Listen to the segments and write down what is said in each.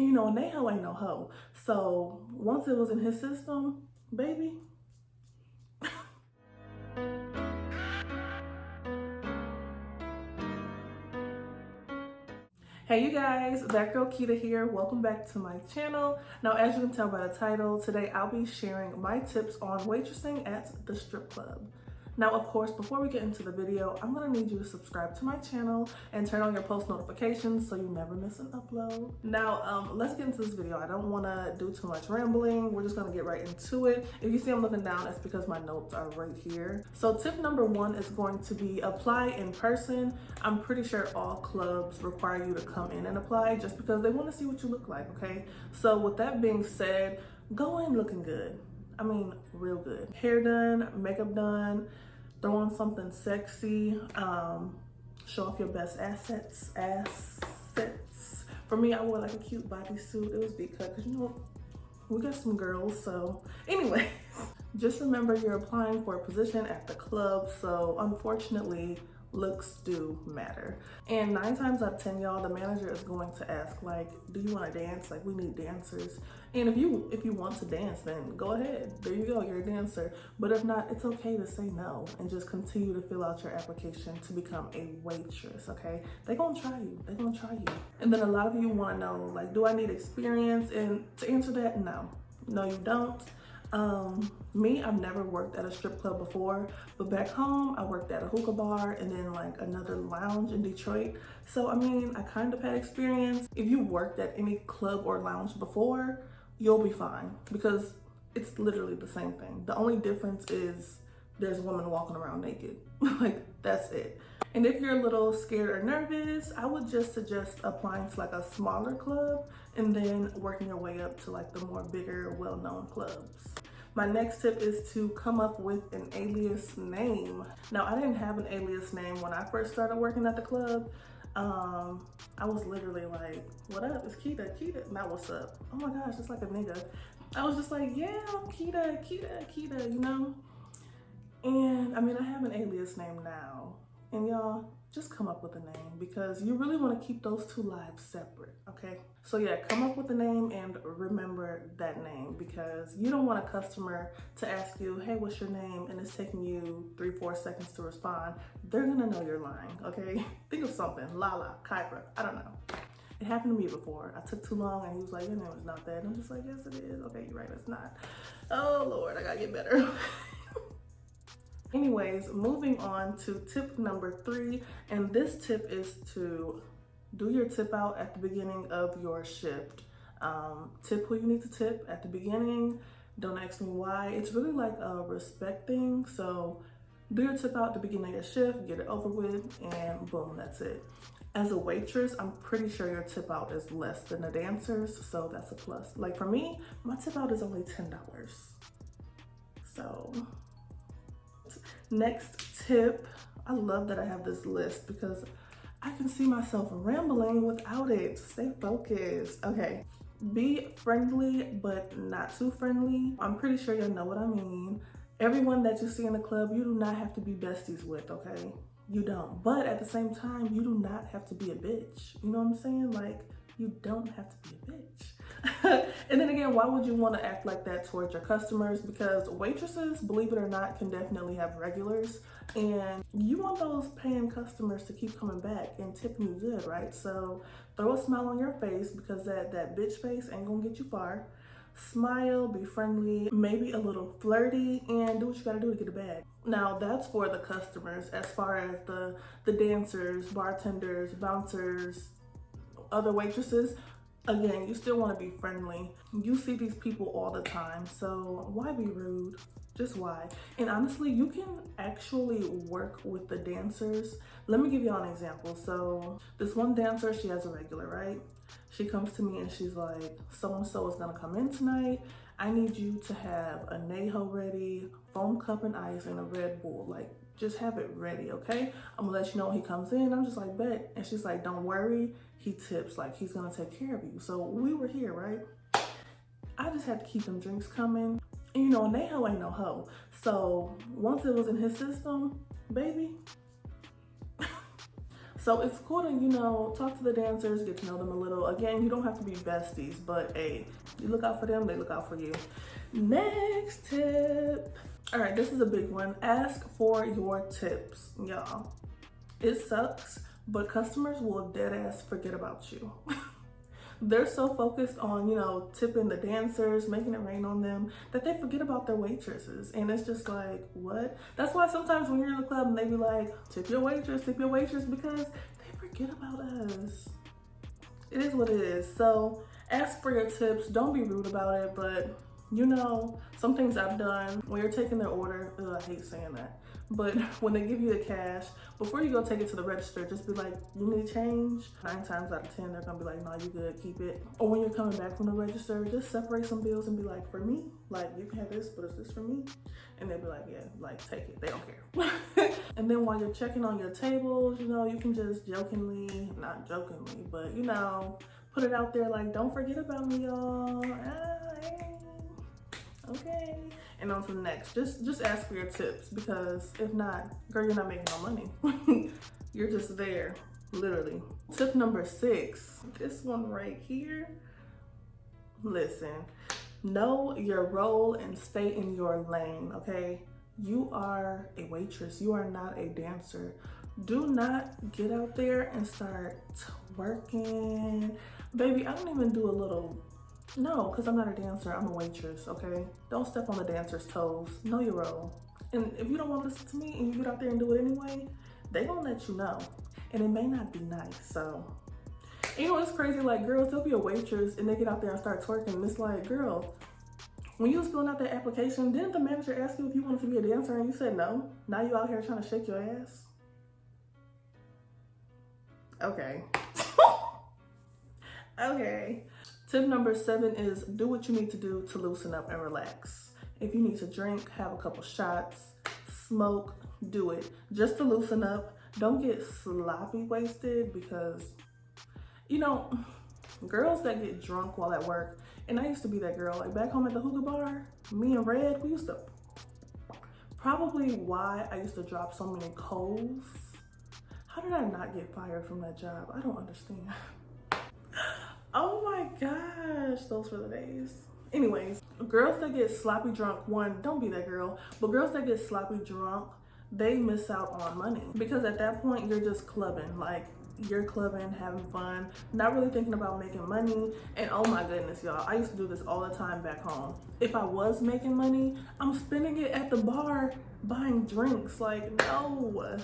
And you know, and they hoe ain't no hoe. So once it was in his system, baby. Hey you guys, Thatgirlkitaa here. Welcome back to my channel. Now, as you can tell by the title, today I'll be sharing my tips on waitressing at the strip club. Now, of course, before we get into the video, I'm gonna need you to subscribe to my channel and turn on your post notifications so you never miss an upload. Now, let's get into this video. I don't wanna do too much rambling. We're just gonna get right into it. If you see I'm looking down, it's because my notes are right here. So tip number one is going to be apply in person. I'm pretty sure all clubs require you to come in and apply just because they wanna see what you look like, okay? So with that being said, go in looking good. I mean, real good. Hair done, makeup done, throw on something sexy, show off your best assets. For me, I wore like a cute bodysuit. It was V-cut, because you know, we got some girls, so anyways. Just remember you're applying for a position at the club, so unfortunately, looks do matter. And 9 times out of 10, y'all, the manager is going to ask, like, do you want to dance? Like, we need dancers. And if you want to dance, then go ahead. There you go, you're a dancer. But if not, it's okay to say no and just continue to fill out your application to become a waitress, okay? They're gonna try you, they're gonna try you. And then a lot of you wanna know, like, do I need experience? And to answer that, no, you don't. Me, I've never worked at a strip club before, but back home, I worked at a hookah bar and then like another lounge in Detroit. So, I mean, I kind of had experience. If you worked at any club or lounge before, you'll be fine because it's literally the same thing. The only difference is there's a woman walking around naked. Like, that's it. And if you're a little scared or nervous, I would just suggest applying to like a smaller club and then working your way up to like the more bigger, well-known clubs. My next tip is to come up with an alias name. Now, I didn't have an alias name when I first started working at the club. I was literally like, what up, it's Kita, not what's up. Oh my gosh, it's like a nigga. I was just like, yeah, I'm Kita, you know? And I mean, I have an alias name now. And y'all, just come up with a name because you really want to keep those two lives separate, okay? So yeah, come up with a name and remember that name because you don't want a customer to ask you, hey, what's your name? And it's taking you 3-4 seconds to respond. They're gonna know you're lying, okay? Think of something, Lala, Kyra, I don't know. It happened to me before. I took too long and he was like, your name is not that. And I'm just like, yes, it is. Okay, you're right, it's not. Oh Lord, I gotta get better. Anyways, moving on to tip number 3, and this tip is to do your tip out at the beginning of your shift. Tip who you need to tip at the beginning. Don't ask me why. It's really like a respect thing. So do your tip out at the beginning of your shift, get it over with, and boom, that's it. As a waitress, I'm pretty sure your tip out is less than the dancers, so that's a plus. Like for me, my tip out is only $10. So next tip, I love that I have this list because I can see myself rambling without it. Stay focused. Okay, be friendly, but not too friendly. I'm pretty sure you'll know what I mean. Everyone that you see in the club, you do not have to be besties with, okay? You don't. But at the same time, you do not have to be a bitch. You know what I'm saying? Like, you don't have to be a bitch. And then again, why would you want to act like that towards your customers? Because waitresses, believe it or not, can definitely have regulars. And you want those paying customers to keep coming back and tipping you good, right? So throw a smile on your face because that bitch face ain't gonna get you far. Smile, be friendly, maybe a little flirty, and do what you gotta do to get a bag. Now that's for the customers. As far as the dancers, bartenders, bouncers, other waitresses, again, you still want to be friendly. You see these people all the time, so why be rude? Just why? And honestly, you can actually work with the dancers. Let me give y'all an example. So this one dancer, she has a regular, right? She comes to me and she's like, so-and-so is gonna come in tonight. I need you to have a Neho ready, foam cup and ice, and a Red Bull. Like, just have it ready, okay? I'm gonna let you know when he comes in. I'm just like, bet. And she's like, don't worry, he tips, like he's gonna take care of you. So we were here, right? I just had to keep them drinks coming. And you know, Neho ain't no hoe. So once it was in his system, baby. So it's cool to, you know, talk to the dancers, get to know them a little. Again, you don't have to be besties, but hey, you look out for them, they look out for you. Next tip. All right, this is a big one. Ask for your tips, y'all. It sucks, but customers will dead ass forget about you. They're so focused on, you know, tipping the dancers, making it rain on them, that they forget about their waitresses. And it's just like, what? That's why sometimes when you're in the club and they be like, tip your waitress, because they forget about us. It is what it is. So ask for your tips. Don't be rude about it, but you know, some things I've done when you're taking their order, I hate saying that, but when they give you the cash, before you go take it to the register, just be like, you need change? 9 times out of 10, they're gonna be like, no, you good, keep it. Or when you're coming back from the register, just separate some bills and be like, for me, like you can have this, but is this for me? And they'll be like, yeah, like take it, they don't care. And then while you're checking on your tables, you know, you can just jokingly, not jokingly, but you know, put it out there like, don't forget about me, y'all. Hey. Okay, and on to the next. Just ask for your tips, because if not, girl, you're not making no money. You're just there, literally. Tip number 6, this one right here. Listen, know your role and stay in your lane, okay? You are a waitress, you are not a dancer. Do not get out there and start twerking. Baby, I don't even do a little. No, because I'm not a dancer, I'm a waitress, okay? Don't step on the dancer's toes. Know your role. And if you don't want to listen to me and you get out there and do it anyway, they gonna let you know. And it may not be nice, so. And you know, it's crazy, like girls, they'll be a waitress and they get out there and start twerking. And it's like, girl, when you was filling out that application, didn't the manager ask you if you wanted to be a dancer and you said no? Now you out here trying to shake your ass? Okay. Okay. Tip number 7 is do what you need to do to loosen up and relax. If you need to drink, have a couple shots, smoke, do it. Just to loosen up. Don't get sloppy wasted, because, you know, girls that get drunk while at work, and I used to be that girl, like back home at the hookah bar, me and Red, we used to, probably why I used to drop so many coals. How did I not get fired from that job? I don't understand. Oh my gosh, those were the days. Anyways, girls that get sloppy drunk, one, don't be that girl, but girls that get sloppy drunk, they miss out on money, because at that point you're just clubbing, like you're clubbing, having fun, not really thinking about making money. And oh my goodness, y'all, I used to do this all the time back home. If I was making money, I'm spending it at the bar buying drinks. Like, no.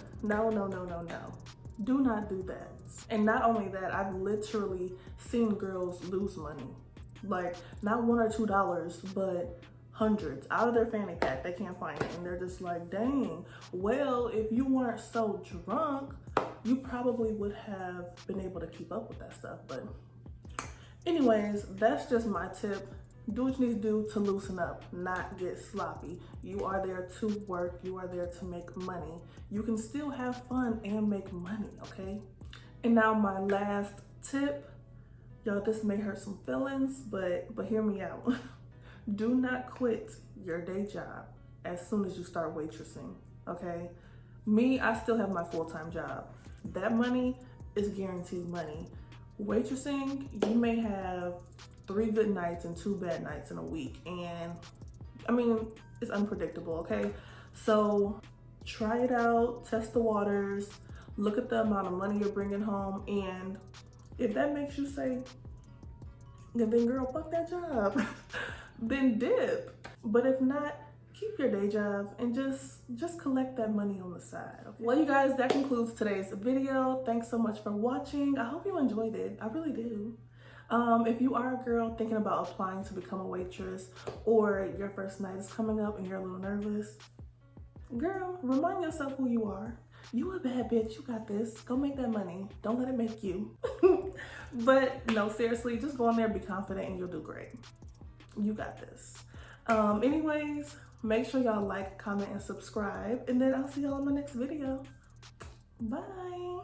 Do not do that. And not only that, I've literally seen girls lose money. Like, not $1 or $2, but hundreds out of their fanny pack. They can't find it. And they're just like, dang, well, if you weren't so drunk, you probably would have been able to keep up with that stuff. But anyways, that's just my tip. Do what you need to do to loosen up, not get sloppy. You are there to work. You are there to make money. You can still have fun and make money, okay? And now my last tip. Y'all, this may hurt some feelings, but hear me out. Do not quit your day job as soon as you start waitressing, okay? Me, I still have my full-time job. That money is guaranteed money. Waitressing, you may have 3 good nights and 2 bad nights in a week. And I mean, it's unpredictable, okay? So try it out, test the waters, look at the amount of money you're bringing home. And if that makes you say, then girl, fuck that job, then dip. But if not, keep your day job and just collect that money on the side, okay? Well, you guys, that concludes today's video. Thanks so much for watching. I hope you enjoyed it. I really do. If you are a girl thinking about applying to become a waitress, or your first night is coming up and you're a little nervous, girl, remind yourself who you are. You a bad bitch, you got this. Go make that money. Don't let it make you. But no, seriously, just go in there, be confident, and you'll do great. You got this. Anyways, make sure y'all like, comment, and subscribe, and then I'll see y'all in my next video. Bye.